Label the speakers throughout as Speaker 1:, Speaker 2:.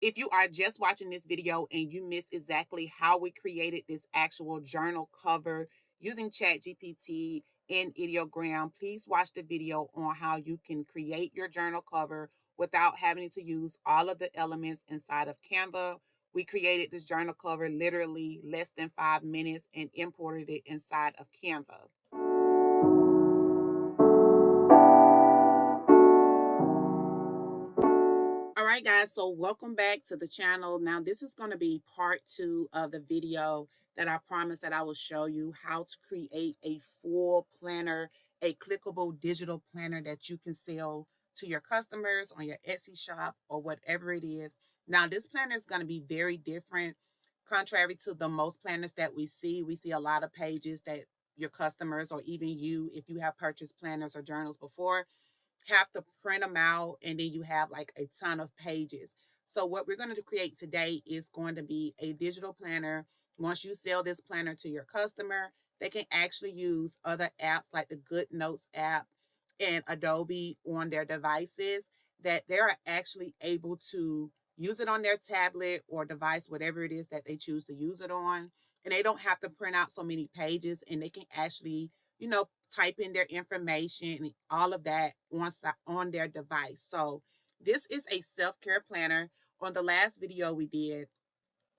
Speaker 1: If you are just watching this video and you miss exactly how we created this actual journal cover using ChatGPT and ideogram, please watch the video on how you can create your journal cover without having to use all of the elements inside of Canva. We created this journal cover literally less than 5 minutes and imported it inside of Canva. All right, guys, so welcome back to the channel. Now, this is going to be part 2 of the video that I promised that I will show you how to create a full planner, a clickable digital planner that you can sell to your customers on your Etsy shop or whatever it is. Now, this planner is going to be very different, contrary to the most planners that we see. We see a lot of pages that your customers or even you, if you have purchased planners or journals before, have to print them out, and then you have like a ton of pages. So what we're going to create today is going to be a digital planner. Once you sell this planner to your customer, they can actually use other apps like the GoodNotes app and Adobe on their devices, that they're actually able to use it on their tablet or device, whatever it is that they choose to use it on. And they don't have to print out so many pages, and they can actually, type in their information and all of that on their device. So this is a self-care planner. On the last video we did,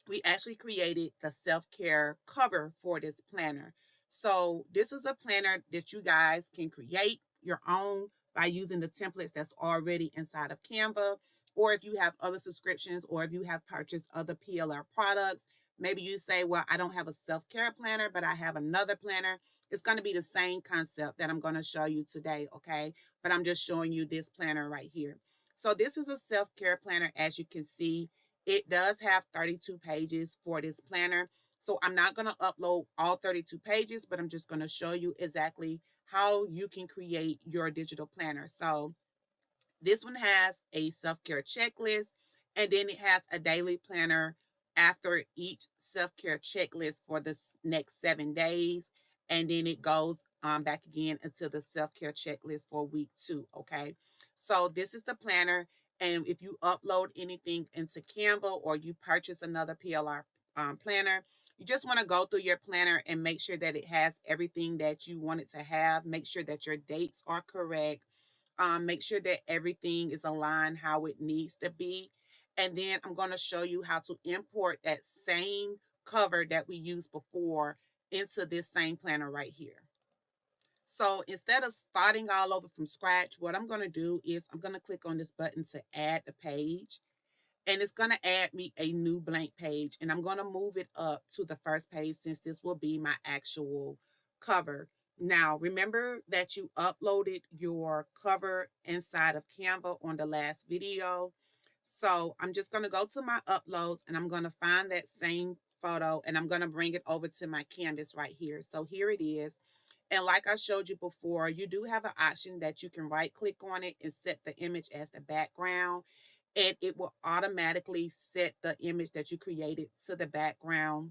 Speaker 1: we actually created the self-care cover for this planner. So this is a planner that you guys can create your own by using the templates that's already inside of Canva. Or if you have other subscriptions, or if you have purchased other PLR products, maybe you say, well, I don't have a self-care planner, but I have another planner. It's going to be the same concept that I'm going to show you today, okay? But I'm just showing you this planner right here. So this is a self-care planner. As you can see, it does have 32 pages for this planner. So I'm not going to upload all 32 pages, but I'm just going to show you exactly how you can create your digital planner. So this one has a self-care checklist, and then it has a daily planner after each self-care checklist for the next 7 days. And then it goes back again until the self-care checklist for week 2. Okay. So this is the planner. And if you upload anything into Canva or you purchase another PLR planner, you just want to go through your planner and make sure that it has everything that you want it to have. Make sure that your dates are correct. Make sure that everything is aligned how it needs to be. And then I'm going to show you how to import that same cover that we used before into this same planner right here. So instead of starting all over from scratch, what I'm going to do is I'm going to click on this button to add the page. And it's going to add me a new blank page. And I'm going to move it up to the first page since this will be my actual cover. Now, remember that you uploaded your cover inside of Canva on the last video. So I'm just going to go to my uploads and I'm going to find that same photo and I'm going to bring it over to my canvas right here. So here it is. And like I showed you before, you do have an option that you can right click on it and set the image as the background, and it will automatically set the image that you created to the background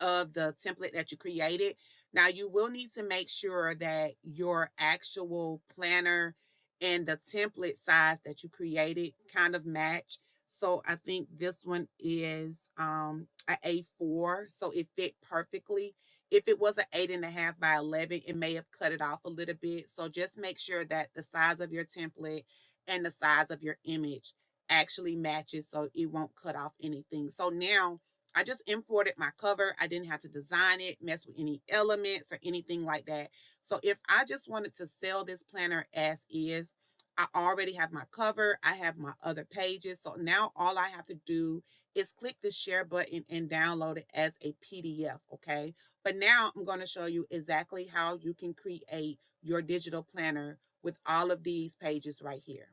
Speaker 1: of the template that you created. Now, you will need to make sure that your actual planner and the template size that you created kind of match. So I think this one is a A4, so it fit perfectly. If it was an 8.5 by 11, it may have cut it off a little bit. So just make sure that the size of your template and the size of your image actually matches so it won't cut off anything. So now I just imported my cover. I didn't have to design it, mess with any elements or anything like that. So if I just wanted to sell this planner as is, I already have my cover. I have my other pages. So now all I have to do is click the share button and download it as a PDF, okay? But now I'm going to show you exactly how you can create your digital planner with all of these pages right here.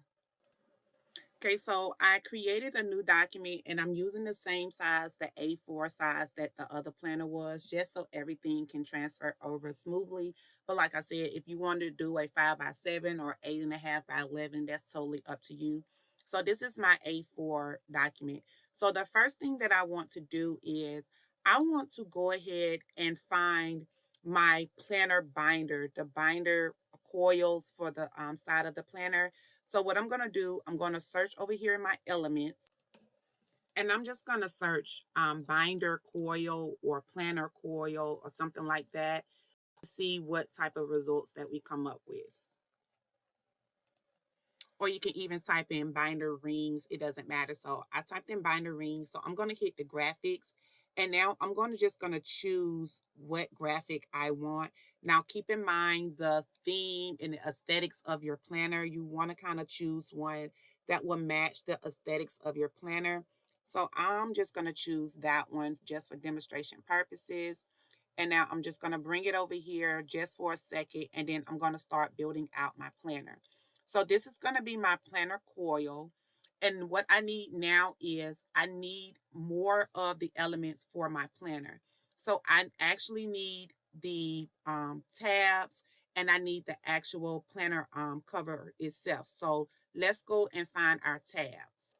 Speaker 1: Okay, so I created a new document and I'm using the same size, the A4 size that the other planner was, just so everything can transfer over smoothly. But like I said, if you want to do a 5 by 7 or 8.5 by 11, that's totally up to you. So this is my A4 document. So the first thing that I want to do is I want to go ahead and find my planner binder, the binder coils for the side of the planner. So what I'm going to do, I'm going to search over here in my elements. And I'm just going to search binder coil or planner coil or something like that to see what type of results that we come up with. Or you can even type in binder rings. It doesn't matter. So I typed in binder rings. So I'm going to hit the graphics. And now I'm just going to choose what graphic I want. Now keep in mind the theme and the aesthetics of your planner. You want to kind of choose one that will match the aesthetics of your planner. So I'm just going to choose that one just for demonstration purposes. And now I'm just going to bring it over here just for a second. And then I'm going to start building out my planner. So this is going to be my planner coil. And what I need now is I need more of the elements for my planner. So I actually need the tabs and I need the actual planner cover itself. So let's go and find our tabs.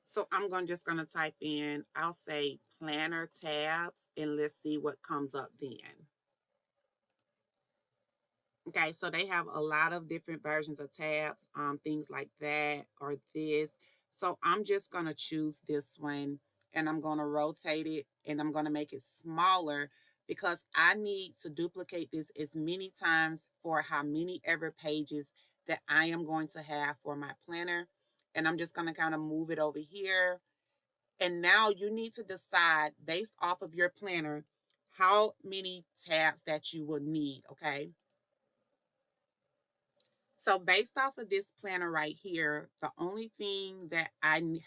Speaker 1: So I'm just going to type in, I'll say planner tabs, and let's see what comes up then. Okay, so they have a lot of different versions of tabs, things like that or this. So I'm just going to choose this one and I'm going to rotate it and I'm going to make it smaller because I need to duplicate this as many times for how many ever pages that I am going to have for my planner. And I'm just going to kind of move it over here. And now you need to decide based off of your planner how many tabs that you will need, okay? So based off of this planner right here, the only thing that I'm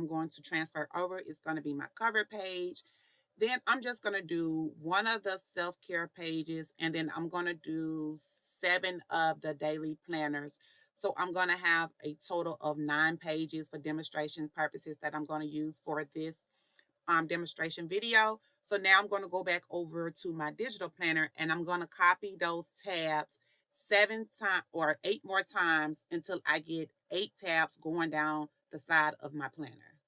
Speaker 1: going to transfer over is going to be my cover page. Then I'm just going to do one of the self-care pages, and then I'm going to do 7 of the daily planners. So I'm going to have a total of 9 pages for demonstration purposes that I'm going to use for this demonstration video. So now I'm going to go back over to my digital planner and I'm going to copy those tabs 7 times or 8 more times until I get 8 tabs going down the side of my planner.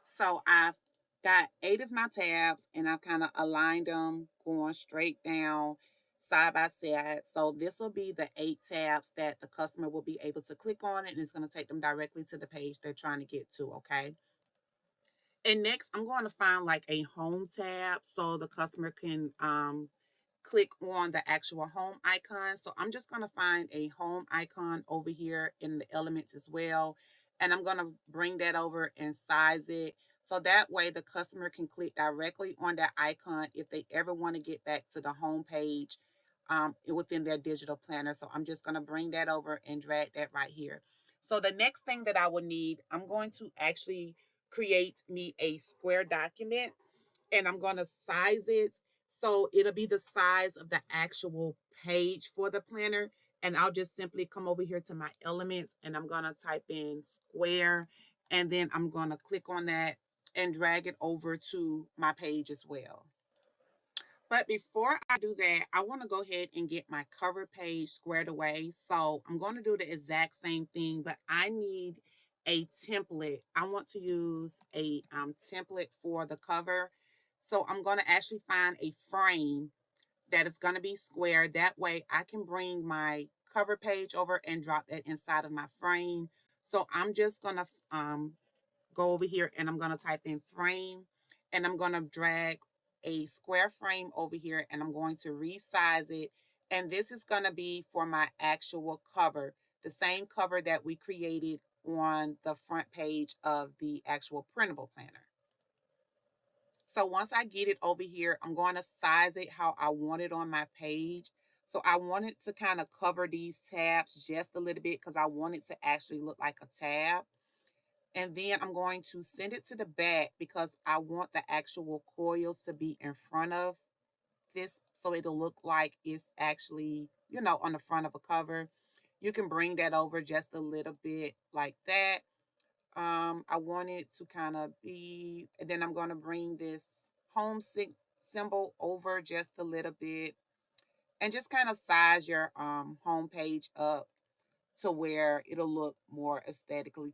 Speaker 1: So I've got 8 of my tabs and I've kind of aligned them going straight down side by side. So this will be the 8 tabs that the customer will be able to click on and it's going to take them directly to the page they're trying to get to, okay? And next, I'm going to find like a home tab so the customer can click on the actual home icon. So I'm just going to find a home icon over here in the elements as well. And I'm going to bring that over and size it. So that way the customer can click directly on that icon if they ever want to get back to the home page within their digital planner. So I'm just going to bring that over and drag that right here. So the next thing that I will need, I'm going to actually create me a square document and I'm going to size it so it'll be the size of the actual page for the planner. And I'll just simply come over here to my elements and I'm going to type in square and then I'm going to click on that and drag it over to my page as well. But before I do that, I want to go ahead and get my cover page squared away. So I'm going to do the exact same thing, but I need a template. I want to use a template for the cover. So I'm going to actually find a frame that is going to be square. That way I can bring my cover page over and drop that inside of my frame. So I'm just going to go over here and I'm going to type in frame and I'm going to drag a square frame over here and I'm going to resize it. And this is going to be for my actual cover, the same cover that we created on the front page of the actual printable planner. So once I get it over here, I'm going to size it how I want it on my page. So I want it to kind of cover these tabs just a little bit because I want it to actually look like a tab. And then I'm going to send it to the back because I want the actual coils to be in front of this so it'll look like it's actually, on the front of a cover. You can bring that over just a little bit like that. I want it to kind of be, and then I'm going to bring this home symbol over just a little bit and just kind of size your home page up to where it'll look more aesthetically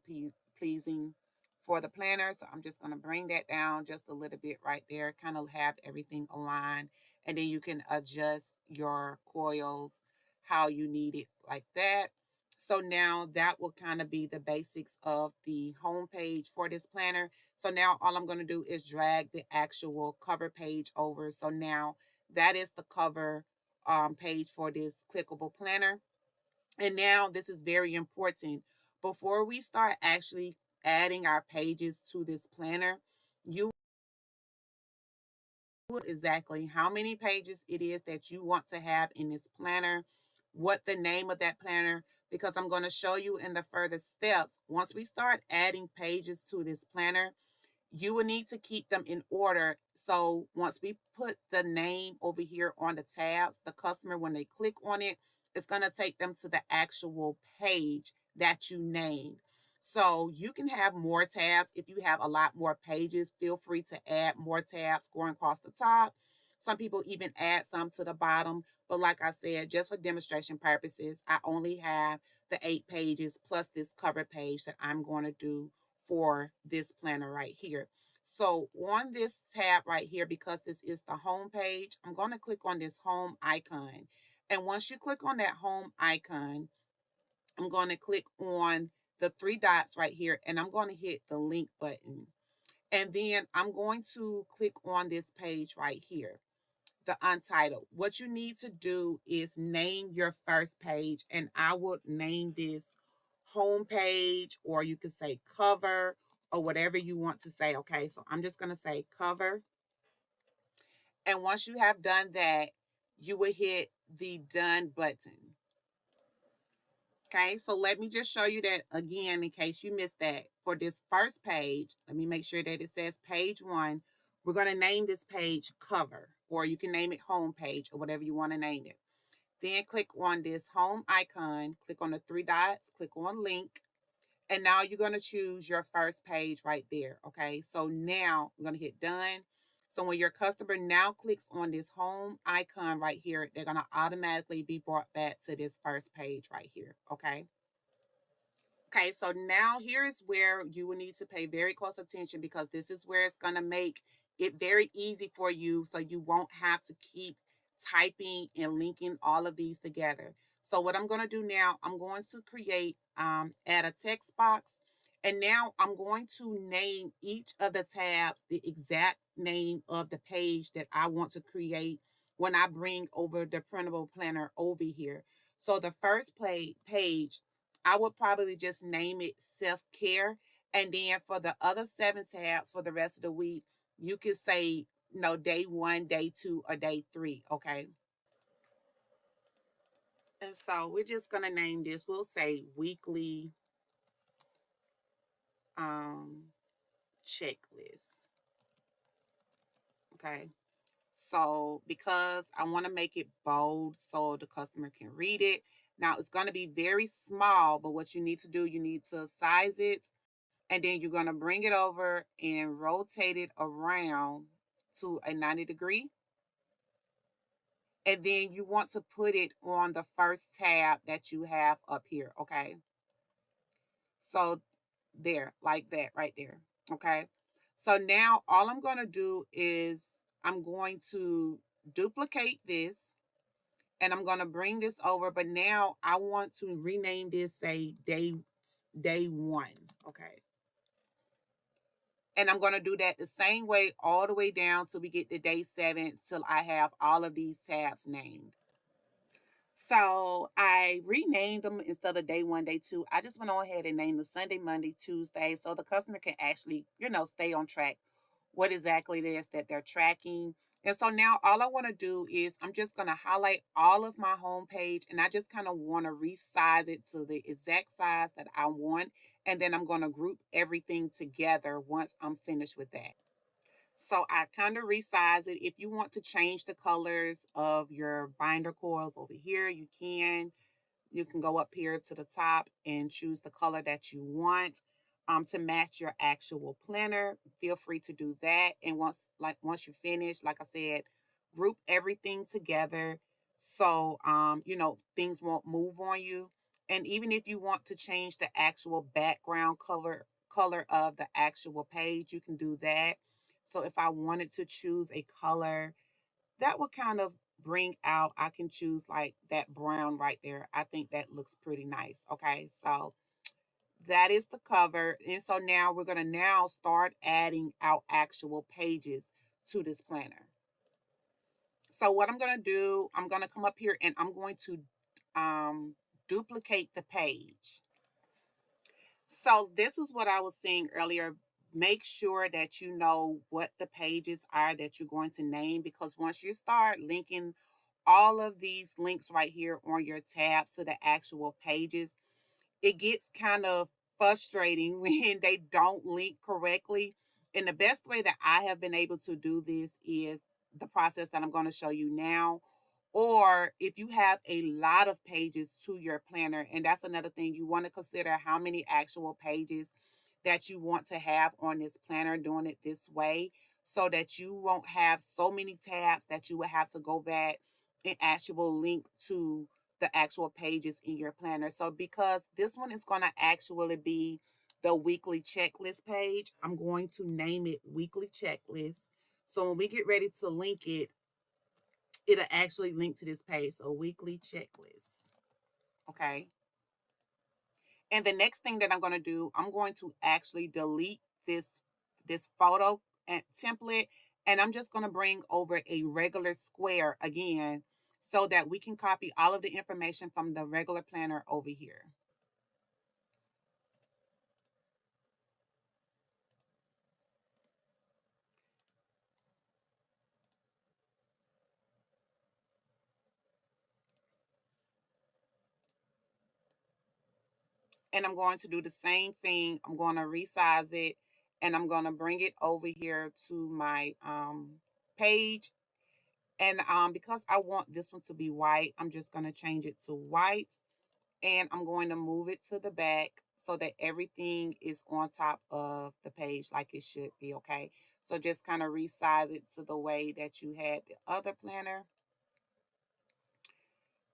Speaker 1: pleasing for the planner. So I'm just going to bring that down just a little bit right there, kind of have everything aligned. And then you can adjust your coils how you need it like that. So now that will kind of be the basics of the home page for this planner. So now all I'm going to do is drag the actual cover page over. So now that is the cover page for this clickable planner. And now this is very important. Before we start actually adding our pages to this planner, you exactly how many pages it is that you want to have in this planner, what the name of that planner, because I'm going to show you in the further steps. Once we start adding pages to this planner, you will need to keep them in order. So once we put the name over here on the tabs, the customer, when they click on it, it's going to take them to the actual page that you named. So you can have more tabs. If you have a lot more pages, feel free to add more tabs going across the top. Some people even add some to the bottom. But like I said, just for demonstration purposes, I only have the 8 pages plus this cover page that I'm going to do for this planner right here. So on this tab right here, because this is the home page, I'm going to click on this home icon. And once you click on that home icon, I'm going to click on the 3 dots right here, and I'm going to hit the link button. And then I'm going to click on this page right here, the untitled. What you need to do is name your first page, and I would name this home page, or you could say cover, or whatever you want to say. Okay, so I'm just going to say cover. And once you have done that, you will hit the done button. Okay, so let me just show you that again in case you missed that. For this first page, let me make sure that it says page 1. We're going to name this page cover, or you can name it home page, or whatever you want to name it. Then click on this home icon, click on the 3 dots, click on link, and now you're going to choose your first page right there. Okay, so now we're going to hit done. So when your customer now clicks on this home icon right here, they're going to automatically be brought back to this first page right here. Okay. Okay, so now here is where you will need to pay very close attention, because this is where it's going to make it very easy for you, so you won't have to keep typing and linking all of these together. So what I'm going to do now, I'm going to create, add a text box, and now I'm going to name each of the tabs the exact name of the page that I want to create when I bring over the printable planner over here. So the first page, I would probably just name it self-care. And then for the other 7 tabs for the rest of the week, you could say, day 1, day 2, or day 3. Okay. And so we're just going to name this, we'll say weekly um, checklist. Okay. So because I want to make it bold so the customer can read it. Now it's going to be very small, but what you need to do, you need to size it, and then you're going to bring it over and rotate it around to a 90-degree. And then you want to put it on the first tab that you have up here, okay? So there, like that right there, okay? So now all I'm going to do is I'm going to duplicate this, and I'm going to bring this over, but now I want to rename this, say day 1, okay? And I'm going to do that the same way all the way down till we get to day 7, till I have all of these tabs named. So I renamed them instead of day 1, day 2. I just went on ahead and named the Sunday, Monday, Tuesday, so the customer can actually, stay on track what exactly it is that they're tracking. And so now all I want to do is I'm just going to highlight all of my home page, and I just kind of want to resize it to the exact size that I want. And then I'm going to group everything together once I'm finished with that. So I kind of resize it. If you want to change the colors of your binder coils over here, you can. You can go up here to the top and choose the color that you want to match your actual planner. Feel free to do that. And once you finish, like I said, group everything together so things won't move on you. And even if you want to change the actual background color of the actual page, you can do that. So if I wanted to choose a color that would kind of bring out, I can choose like that brown right there. I think that looks pretty nice. Okay, so that is the cover. And so now we're going to now start adding our actual pages to this planner. So what I'm going to do, I'm going to come up here and I'm going to duplicate the page. So this is what I was saying earlier. Make sure that you know what the pages are that you're going to name, because once you start linking all of these links right here on your tabs to the actual pages, it gets kind of frustrating when they don't link correctly. And the best way that I have been able to do this is the process that I'm going to show you now. Or if you have a lot of pages to your planner, and that's another thing, you want to consider how many actual pages that you want to have on this planner, doing it this way, so that you won't have so many tabs that you will have to go back and actual link to the actual pages in your planner. So because this one is going to actually be the weekly checklist page, I'm going to name it weekly checklist. So when we get ready to link it, it'll actually link to this page. So weekly checklist. Okay. And the next thing that I'm going to do, I'm going to actually delete this photo and template, and I'm just going to bring over a regular square again so that we can copy all of the information from the regular planner over here. And I'm going to do the same thing. I'm going to resize it, and I'm going to bring it over here to my page. And because I want this one to be white, I'm just going to change it to white. And I'm going to move it to the back so that everything is on top of the page like it should be, okay? So just kind of resize it to the way that you had the other planner.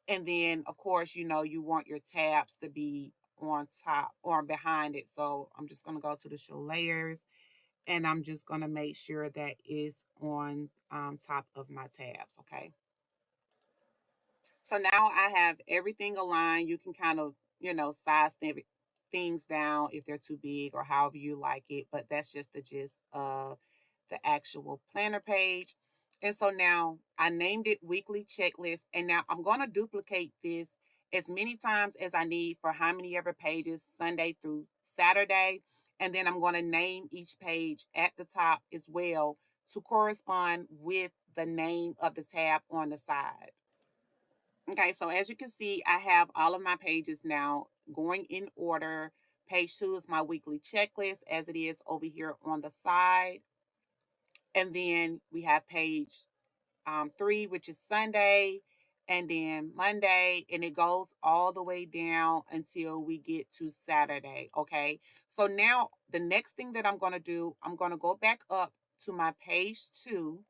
Speaker 1: And then, of course, you know, you want your tabs to be on top or behind it. So I'm just going to go to the show layers, and I'm just going to make sure that it's on top of my tabs, okay? So now I have everything aligned. You can kind of, you know, size things down if they're too big or however you like it. But that's just the gist of the actual planner page. And so now I named it weekly checklist. And now I'm going to duplicate this as many times as I need for how many ever pages, Sunday through Saturday. And then I'm going to name each page at the top as well to correspond with the name of the tab on the side. Okay, so as you can see, I have all of my pages now going in order. Page 2 is my weekly checklist as it is over here on the side. And then we have page 3, which is Sunday, and then Monday, and it goes all the way down until we get to Saturday. Okay, so now the next thing that I'm going to do, I'm going to go back up to my page 2.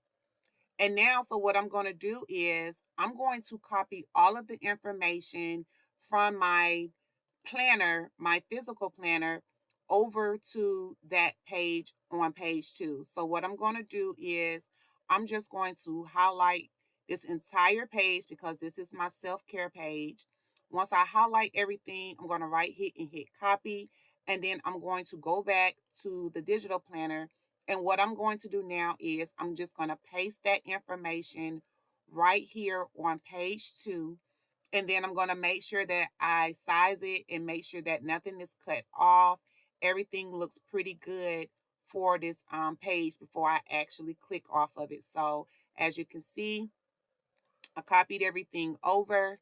Speaker 1: And now, so what I'm going to do is I'm going to copy all of the information from my planner, my physical planner, over to that page on page 2. So what I'm going to do is I'm just going to highlight this entire page because this is my self-care page. Once I highlight everything, I'm going to right hit and hit copy. And then I'm going to go back to the digital planner. And what I'm going to do now is I'm just going to paste that information right here on page 2, and then I'm going to make sure that I size it and make sure that nothing is cut off. Everything looks pretty good for this page before I actually click off of it. So as you can see, I copied everything over.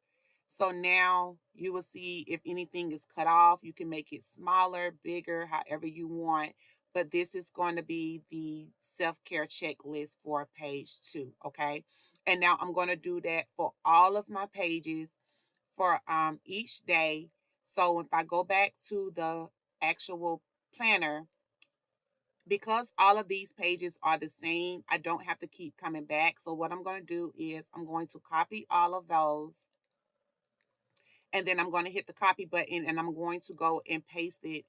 Speaker 1: So now you will see if anything is cut off, you can make it smaller, bigger, however you want. But this is going to be the self-care checklist for page 2, okay? And now I'm going to do that for all of my pages for each day. So if I go back to the actual planner, because all of these pages are the same, I don't have to keep coming back. So what I'm going to do is I'm going to copy all of those, and then I'm going to hit the copy button, and I'm going to go and paste it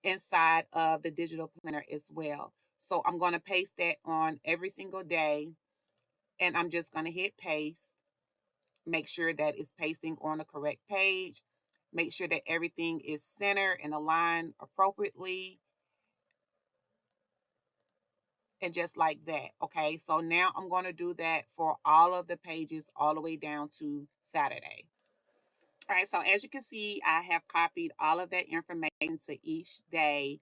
Speaker 1: inside of the digital planner as well. So I'm going to paste that on every single day, and I'm just going to hit paste. Make sure that it's pasting on the correct page. Make sure that everything is centered and aligned appropriately. And just like that. Okay, so now I'm going to do that for all of the pages all the way down to Saturday. All right, so as you can see, I have copied all of that information to each day,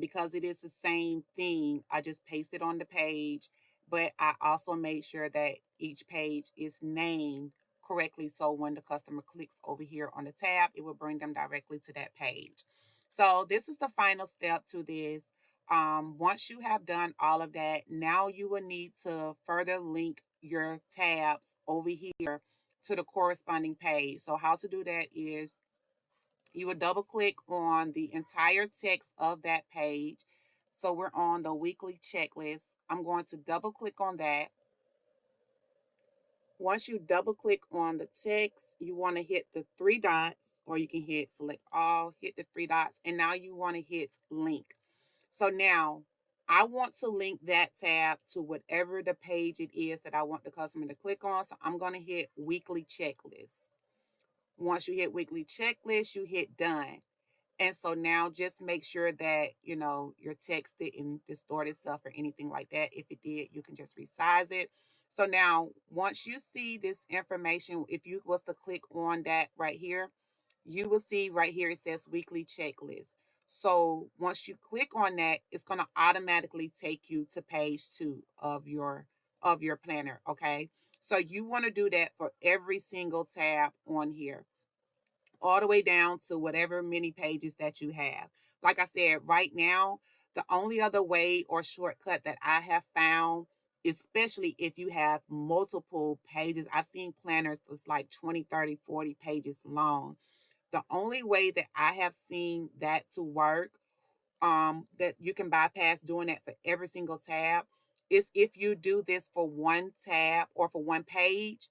Speaker 1: because it is the same thing. I just pasted on the page, but I also made sure that each page is named correctly. So when the customer clicks over here on the tab, it will bring them directly to that page. So this is the final step to this. Once you have done all of that, now you will need to further link your tabs over here to the corresponding page. So how to do that is you would double click on the entire text of that page. So we're on the weekly checklist. I'm going to double click on that. Once you double click on the text, you want to hit the three dots, or you can hit select all, hit the three dots, and now you want to hit link. So now I want to link that tab to whatever the page it is that I want the customer to click on. So I'm going to hit weekly checklist. Once you hit weekly checklist, you hit done. And so now just make sure that, your text didn't distort itself or anything like that. If it did, you can just resize it. So now once you see this information, if you was to click on that right here, you will see right here it says weekly checklist. So once you click on that, it's going to automatically take you to page 2 of your planner, okay? So you want to do that for every single tab on here, all the way down to whatever many pages that you have. Like I said, right now, the only other way or shortcut that I have found, especially if you have multiple pages, I've seen planners that's like 20, 30, 40 pages long. The only way that I have seen that to work, that you can bypass doing that for every single tab, is if you do this for one tab or for one page,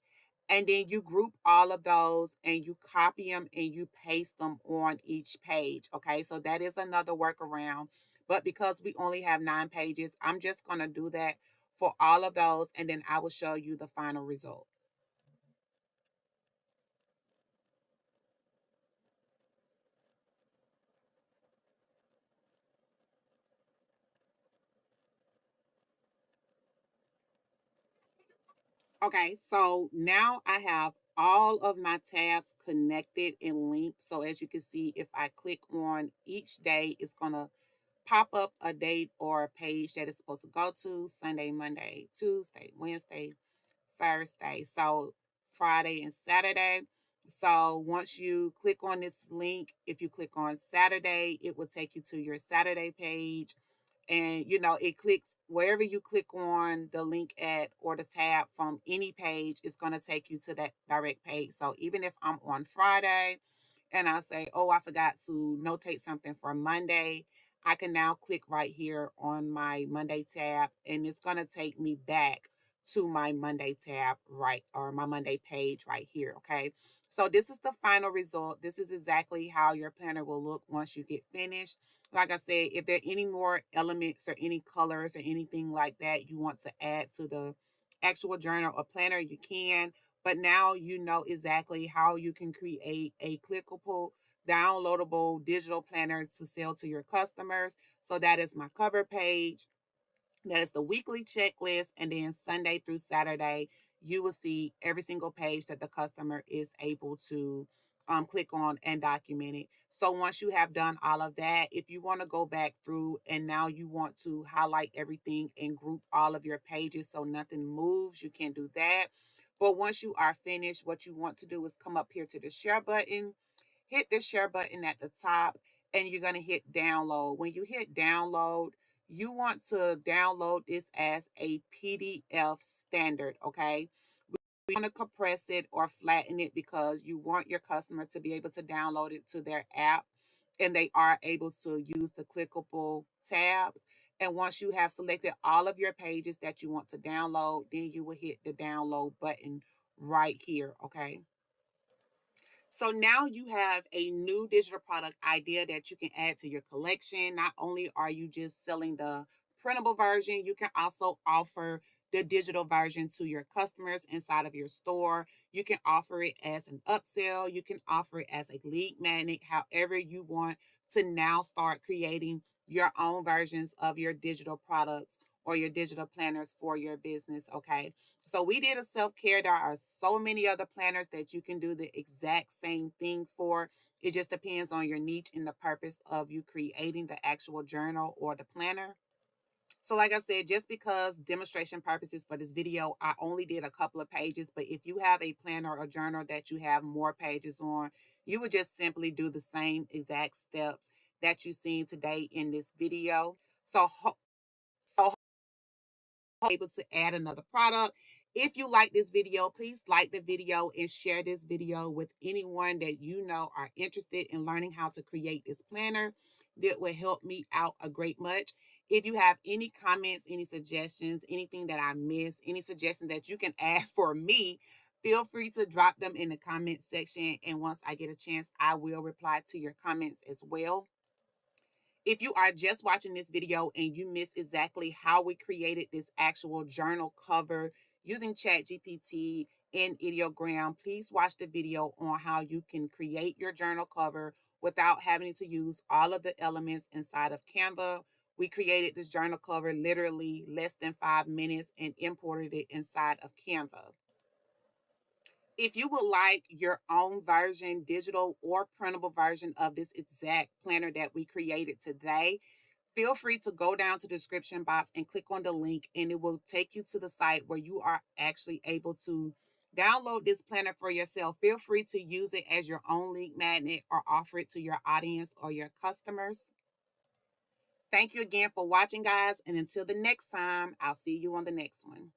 Speaker 1: and then you group all of those and you copy them and you paste them on each page. Okay, so that is another workaround. But because we only have 9 pages, I'm just going to do that for all of those, and then I will show you the final result. Okay, so now I have all of my tabs connected and linked. So as you can see, if I click on each day, it's going to pop up a date or a page that it's supposed to go to: Sunday, Monday, Tuesday, Wednesday, Thursday. So Friday and Saturday. So once you click on this link, if you click on Saturday, it will take you to your Saturday page. And it clicks wherever you click on the link at or the tab from any page, it's going to take you to that direct page. So even if I'm on Friday and I say, oh, I forgot to notate something for Monday, I can now click right here on my Monday tab, and it's going to take me back to my Monday tab, right, or my Monday page right here. Okay. So this is the final result. This is exactly how your planner will look once you get finished. Like I said, if there are any more elements or any colors or anything like that you want to add to the actual journal or planner, you can. But now you know exactly how you can create a clickable, downloadable digital planner to sell to your customers. So that is my cover page. That is the weekly checklist. And then Sunday through Saturday, you will see every single page that the customer is able to click on and document it. So once you have done all of that, if you want to go back through and now you want to highlight everything and group all of your pages so nothing moves, you can do that. But once you are finished, what you want to do is come up here to the share button, hit the share button at the top, and you're going to hit download. When you hit download, you want to download this as a PDF standard, okay? We want to compress it or flatten it because you want your customer to be able to download it to their app, and they are able to use the clickable tabs. And once you have selected all of your pages that you want to download, then you will hit the download button right here, okay? So now you have a new digital product idea that you can add to your collection. Not only are you just selling the printable version, you can also offer the digital version to your customers inside of your store. You can offer it as an upsell. You can offer it as a lead magnet, however you want to now start creating your own versions of your digital products or your digital planners for your business. Okay. So we did a self care. There are so many other planners that you can do the exact same thing for. It just depends on your niche and the purpose of you creating the actual journal or the planner. So like I said, just because demonstration purposes for this video, I only did a couple of pages, but if you have a planner or journal that you have more pages on, you would just simply do the same exact steps that you've seen today in this video. So able to add another product. If you like this video, please like the video and share this video with anyone that you know are interested in learning how to create this planner. That will help me out a great much. If you have any comments, any suggestions, anything that I missed, any suggestions that you can add for me, feel free to drop them in the comment section. And once I get a chance, I will reply to your comments as well. If you are just watching this video and you miss exactly how we created this actual journal cover using ChatGPT and ideogram, please watch the video on how you can create your journal cover without having to use all of the elements inside of Canva. We created this journal cover literally less than 5 minutes and imported it inside of Canva. If you would like your own version, digital or printable version of this exact planner that we created today, feel free to go down to the description box and click on the link, and it will take you to the site where you are actually able to download this planner for yourself. Feel free to use it as your own link magnet or offer it to your audience or your customers. Thank you again for watching, guys, and until the next time, I'll see you on the next one.